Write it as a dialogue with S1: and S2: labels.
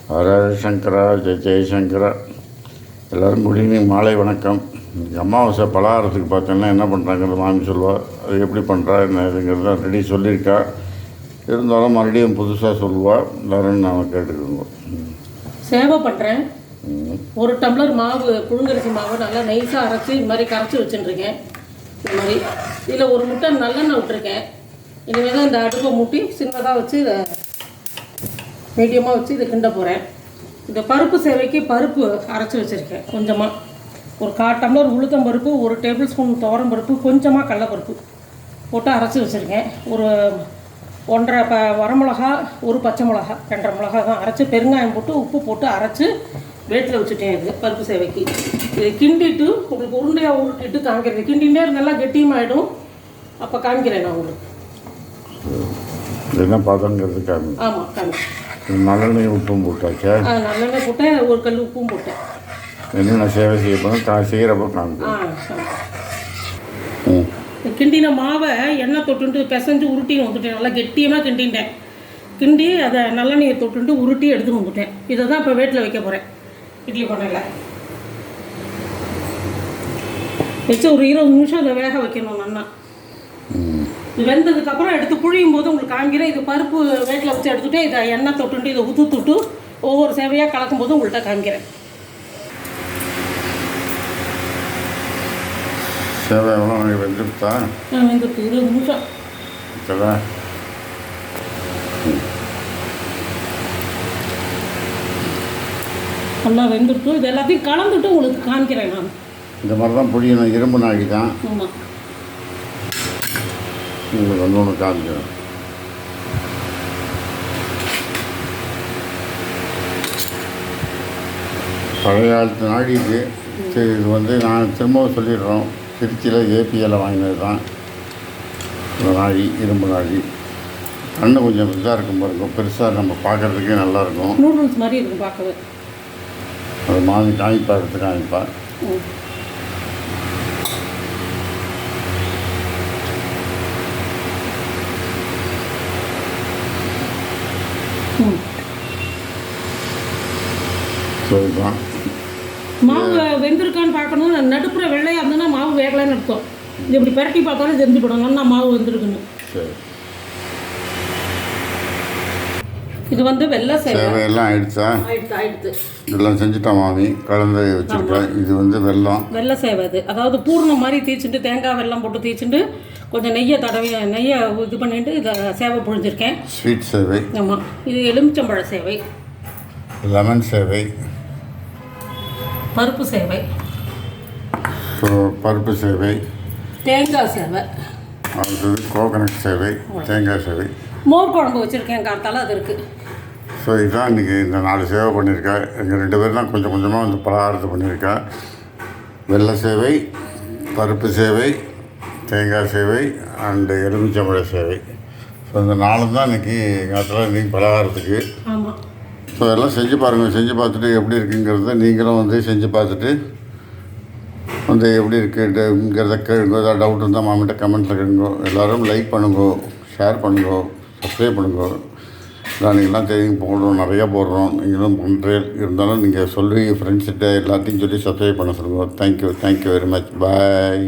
S1: ஹர சங்கரா ஜெய ஜெயசங்கரா. எல்லோரும் good evening, மாலை வணக்கம். அமாவாசை பலகாரத்துக்கு பார்த்தோன்னா என்ன பண்ணுறாங்கிறது மாமி சொல்லுவாள். அது எப்படி பண்ணுறா என்ன இதுங்கிறத ரெடி சொல்லியிருக்கா. இருந்தாலும் மறுபடியும் புதுசாக சொல்லுவாள். எல்லோரும் நான் கேட்டுக்கோங்க.
S2: சேவை பண்ணுறேன். ஒரு டம்ளர் மாவு, புழுங்கரிசி மாவு நல்லா நைஸாக அரைச்சி இது மாதிரி கரைச்சி வச்சுட்டுருக்கேன். இது மாதிரி இதில் ஒரு முட்டை நல்லெண்ணெய் விட்டுருக்கேன். இனிமேல் தான் இந்த அடுப்பை மூட்டி சின்னதாக வச்சு இதை மீடியமாக வச்சு இதை கிண்ட போகிறேன். இந்த பருப்பு சேவைக்கு பருப்பு அரைச்சி வச்சுருக்கேன். கொஞ்சமாக ஒரு 1/4 டம்ளர் உளுத்தம் பருப்பு, 1 டேபிள் ஸ்பூன் துவரம் பருப்பு, கொஞ்சமாக கடலைப்பருப்பு போட்டு அரைச்சி வச்சுருக்கேன். ஒரு 1.5 வரமிளகா, ஒரு பச்சை மிளகா, 2.5 மிளகா தான் அரைச்சி பெருங்காயம் போட்டு உப்பு போட்டு அரைச்சி வேட்டில் வச்சுட்டேன். இது பருப்பு சேவைக்கு. இதை கிண்டிட்டு உங்களுக்கு உருண்டையாக உருட்டிட்டு காமிக்கிறேன். கிண்டிகிட்டே நல்லா கெட்டியமாகிடும். அப்போ காமிக்கிறேன் நான் உங்களுக்கு.
S1: என்ன பார்த்தோங்கிறது காமி.
S2: ஆமாம் காமி.
S1: நல்லெண்ணெய் உப்பும் போட்டாச்சா?
S2: நல்லெண்ணெய் போட்டேன், ஒரு கல் உப்பும் போட்டேன்.
S1: என்னென்ன சேவை செய்ய போனால் செய்கிறப்போ காமிப்பேன்.
S2: கிண்டின மாவை எண்ணெய் தொட்டுட்டு பிசைஞ்சு உருட்டி வந்துட்டேன். நல்லா கெட்டியமாக கிண்டிட்டேன். கிண்டி அதை நல்லெண்ணெயை தொட்டுட்டு உருட்டி எடுத்து வந்துட்டேன். இதை தான் இப்போ வேட்டில் வைக்க போகிறேன். இட்லி பண்ணல வச்சு ஒரு 20 நிமிஷம் அதை வேக வைக்கணும். நல்லா இது வெந்ததுக்கப்புறம் எடுத்து புழியும் போது உங்களுக்கு காமிக்கிறேன். இது பருப்பு வேட்டில் வச்சு எடுத்துகிட்டு இதை எண்ணெய் தொட்டுட்டு இதை ஊற்றுட்டு ஒவ்வொரு சேவையாக கலக்கும் போது உங்கள்கிட்ட காமிக்கிறேன்.
S1: சேவை எவ்வளோ வெந்துருத்தா?
S2: வெந்துருக்கு. 20 நிமிஷம். நல்லா வெந்துட்டு இது எல்லாத்தையும் கலந்துட்டு உங்களுக்கு காமிக்கிறேன். நான்
S1: இந்த மாதிரி தான் புளியணும். இரும்பு நாகி தான்.
S2: ஆமாம்.
S1: உங்களுக்கு ஒன்று காமிக்கிறேன். பழைய காலத்து நாடி இது. சரி, இது வந்து நான் திரும்பவும் சொல்லிடுறோம். திருச்சியில் ஏபிஎல்ல வாங்கினது தான் இந்த நாழி, இரும்பு நாழி. கண்ணு கொஞ்சம் இதாக இருக்கும் பாருங்க. பெருசாக நம்ம பார்க்குறதுக்கே நல்லாயிருக்கும்.
S2: நூடுல்ஸ் மாதிரி இருக்கும் பார்க்கவே.
S1: அது மாதிரி காமிப்பா, எடுத்து காமிப்பா. சரிதான்.
S2: மாவு வெந்திருக்கான்னு பார்க்கணும். நடுப்புற வெள்ளையாக இருந்ததுன்னா மாவு வேகலைன்னு அர்த்தம். இது இப்படி பரட்டி பார்த்தாலும் தெரிஞ்சு போடணும்னா மாவு வெந்திருக்குன்னு.
S1: சரி,
S2: இது வந்து வெள்ளை
S1: சேவையெல்லாம் ஆயிடுச்சா?
S2: ஆயிடுத்து.
S1: இதெல்லாம் செஞ்சுட்டோம் மாமி. கலந்து வச்சுருக்கேன். இது வந்து வெள்ளை
S2: சேவை. அது அதாவது பூர்ணம் மாதிரி தீச்சுட்டு தேங்காய் வெல்லம் போட்டு தீச்சுட்டு கொஞ்சம் நெய்யை இது பண்ணிட்டு இதை சேவை புழிஞ்சிருக்கேன்.
S1: ஸ்வீட் சேவை.
S2: ஆமாம். இது எலுமிச்சம்பழ சேவை,
S1: லெமன் சேவை,
S2: பருப்பு சேவை,
S1: பருப்பு சேவை,
S2: தேங்காய் சேவை,
S1: அடுத்தது கோகனட் சேவை, தேங்காய் சேவை,
S2: மோர் குழம்பு வச்சுருக்கேன். கார்த்தால அது இருக்குது.
S1: ஸோ இதுதான் இன்றைக்கி இந்த 4 சேவை பண்ணியிருக்கா. எங்கள் 2 பேர் தான் கொஞ்சம் கொஞ்சமாக வந்து பலகாரத்தை பண்ணியிருக்கா. வெள்ளை சேவை, பருப்பு சேவை, தேங்காய் சேவை அண்டு எலுமிச்சம்பழ சேவை. ஸோ இந்த 4 தான் இன்றைக்கி எங்கள் இடத்துல இன்றைக்கி பலகாரத்துக்கு.
S2: ஆமாம்.
S1: ஸோ எல்லாம் செஞ்சு பாருங்கள். செஞ்சு பார்த்துட்டு எப்படி இருக்குங்கிறத நீங்களும் வந்து செஞ்சு பார்த்துட்டு வந்து எப்படி இருக்குங்கிறத கேளுங்க. ஏதாவது டவுட் இருந்தால் மாமிட்ட கமெண்ட்டில் கேளுங்க. எல்லோரும் லைக் பண்ணுங்க, ஷேர் பண்ணுங்க, சப்ஸ்கிரைப் பண்ணுங்க. நீங்கள்லாம் தெரியும் போடுறோம், நிறையா போடுறோம். நீங்களும் பண்ணுறேன். இருந்தாலும் நீங்கள் சொல்லி ஃப்ரெண்ட்ஸ்கிட்ட எல்லாத்தையும் சொல்லி சப்ஸ்கிரைப் பண்ண சொல்லுங்கள். Thank you very much. பாய்.